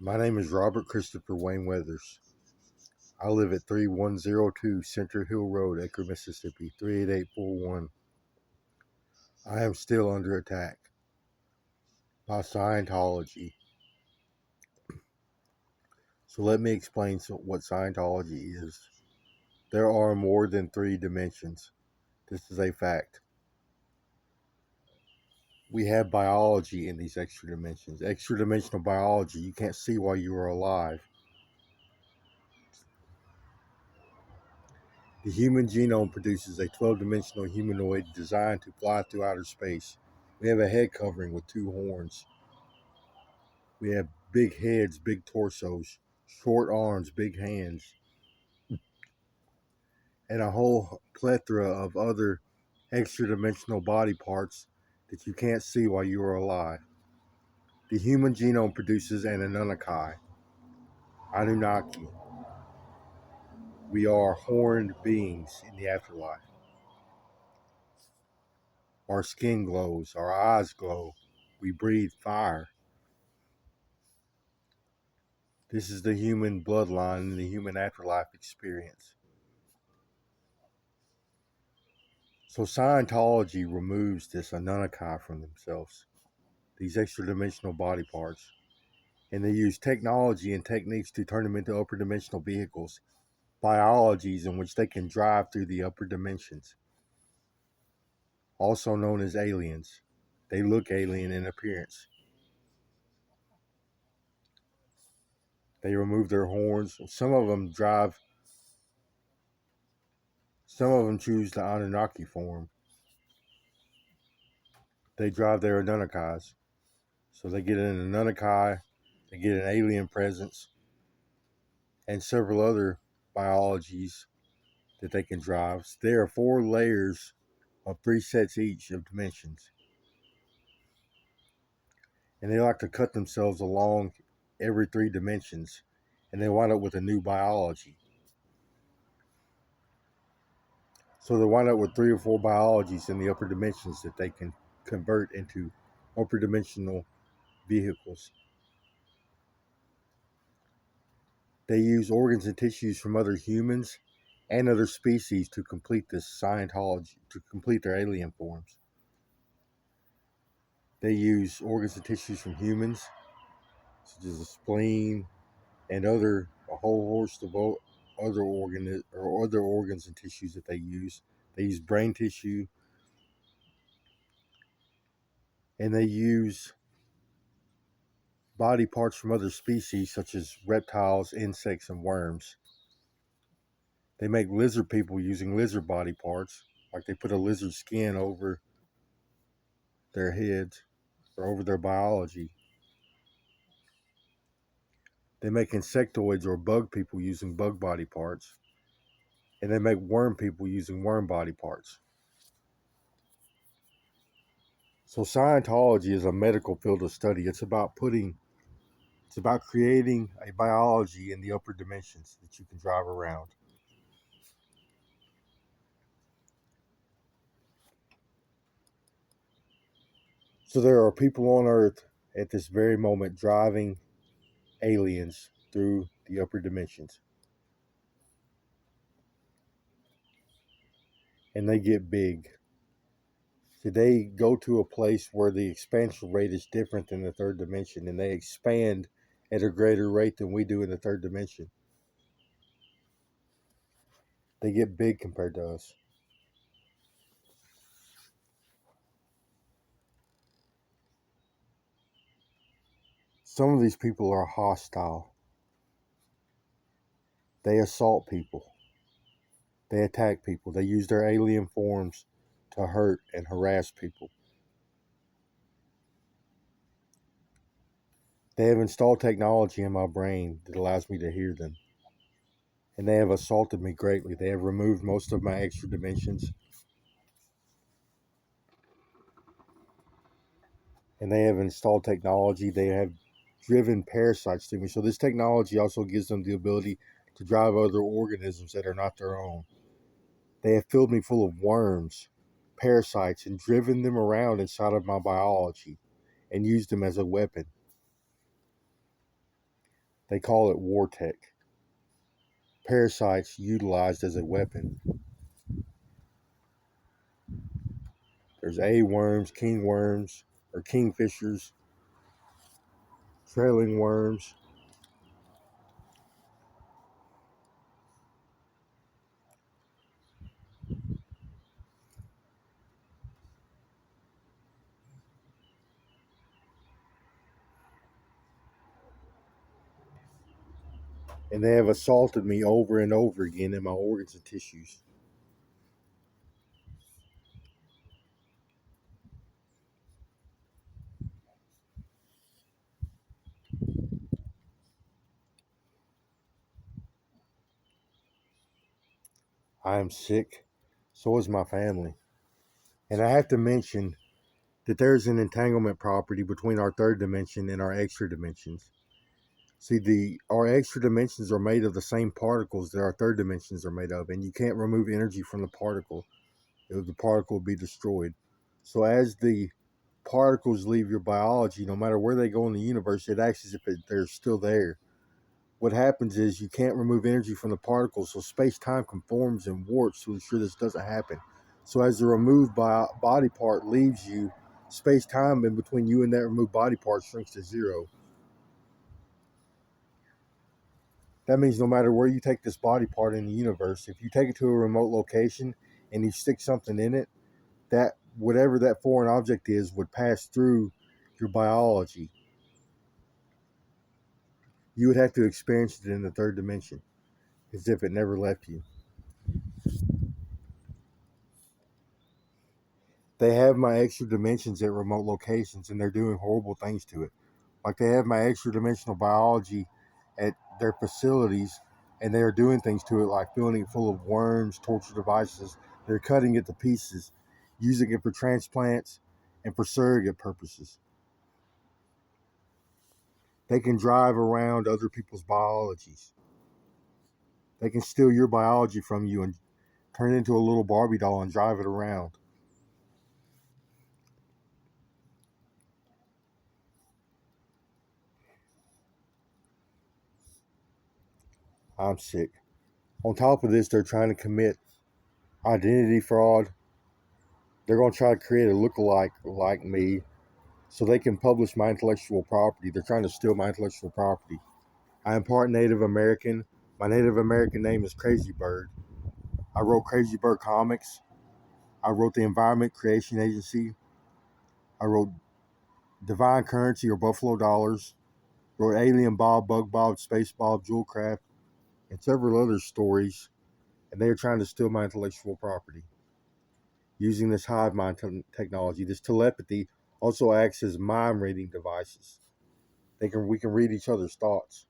My name is Robert Christopher Wayne Weathers. I live at 3102 Center Hill Road, Acre, Mississippi, 38841. I am still under attack by Scientology. So let me explain what Scientology is. There are more than three dimensions. This is a fact. We have biology in these extra dimensions. Extra dimensional biology you can't see while you are alive. The human genome produces a 12-dimensional humanoid designed to fly through outer space. We have a head covering with two horns. We have big heads, big torsos, short arms, big hands, and a whole plethora of other extra-dimensional body parts that you can't see while you are alive. The human genome produces an Anunnaki. We are horned beings in the afterlife. Our skin glows, our eyes glow, we breathe fire. This is the human bloodline and the human afterlife experience. So Scientology removes this Anunnaki from themselves, these extra dimensional body parts, and they use technology and techniques to turn them into upper dimensional vehicles, biologies in which they can drive through the upper dimensions, also known as aliens. They look alien in appearance. They remove their horns. Some of them choose the Anunnaki form. They drive their Anunnakis. So they get an Anunnaki, they get an alien presence, and several other biologies that they can drive. There are 4 layers of 3 sets each of dimensions. And they like to cut themselves along every 3 dimensions, and they wind up with a new biology. So they wind up with 3 or 4 biologies in the upper dimensions that they can convert into upper dimensional vehicles. They use organs and tissues from other humans and other species to complete this Scientology, to complete their alien forms. They use organs and tissues from humans, such as the spleen and a whole host of other organs and tissues that they use. They use brain tissue, and they use body parts from other species, such as reptiles, insects, and worms. They make lizard people using lizard body parts, like they put a lizard skin over their heads or over their biology. They make insectoids or bug people using bug body parts. And they make worm people using worm body parts. So Scientology is a medical field of study. It's about creating a biology in the upper dimensions that you can drive around. So there are people on Earth at this very moment driving aliens through the upper dimensions. And they get big. So they go to a place where the expansion rate is different than the third dimension, and they expand at a greater rate than we do in the third dimension. They get big compared to us. Some of these people are hostile. They assault people. They attack people. They use their alien forms to hurt and harass people. They have installed technology in my brain that allows me to hear them. And they have assaulted me greatly. They have removed most of my extra dimensions. And they have installed technology. They have driven parasites to me. So this technology also gives them the ability to drive other organisms that are not their own. They have filled me full of worms, parasites, and driven them around inside of my biology and used them as a weapon. They call it war tech. Parasites utilized as a weapon. There's A worms, king worms, or kingfishers, trailing worms. And they have assaulted me over and over again in my organs and tissues. I am sick. So is my family. And I have to mention that there's an entanglement property between our third dimension and our extra dimensions. See, our extra dimensions are made of the same particles that our third dimensions are made of, and you can't remove energy from the particle. The particle will be destroyed. So as the particles leave your biology, no matter where they go in the universe, it acts as if they're still there. What happens is you can't remove energy from the particles, so space-time conforms and warps to ensure this doesn't happen. So as the removed body part leaves you, space-time in between you and that removed body part shrinks to zero. That means no matter where you take this body part in the universe, if you take it to a remote location and you stick something in it, that whatever that foreign object is would pass through your biology. You would have to experience it in the third dimension as if it never left you. They have my extra dimensions at remote locations and they're doing horrible things to it. Like they have my extra dimensional biology at their facilities and they are doing things to it like filling it full of worms, torture devices. They're cutting it to pieces, using it for transplants and for surrogate purposes. They can drive around other people's biologies. They can steal your biology from you and turn it into a little Barbie doll and drive it around. I'm sick. On top of this, they're trying to commit identity fraud. They're going to try to create a lookalike like me so they can publish my intellectual property. They're trying to steal my intellectual property. I am part Native American. My Native American name is Crazy Bird. I wrote Crazy Bird comics. I wrote the Environment Creation Agency. I wrote Divine Currency or Buffalo Dollars. Wrote Alien Bob, Bug Bob, Space Bob, Jewelcraft, and several other stories. And they are trying to steal my intellectual property. Using this hive mind technology, this telepathy also acts as mind reading devices. We can read each other's thoughts.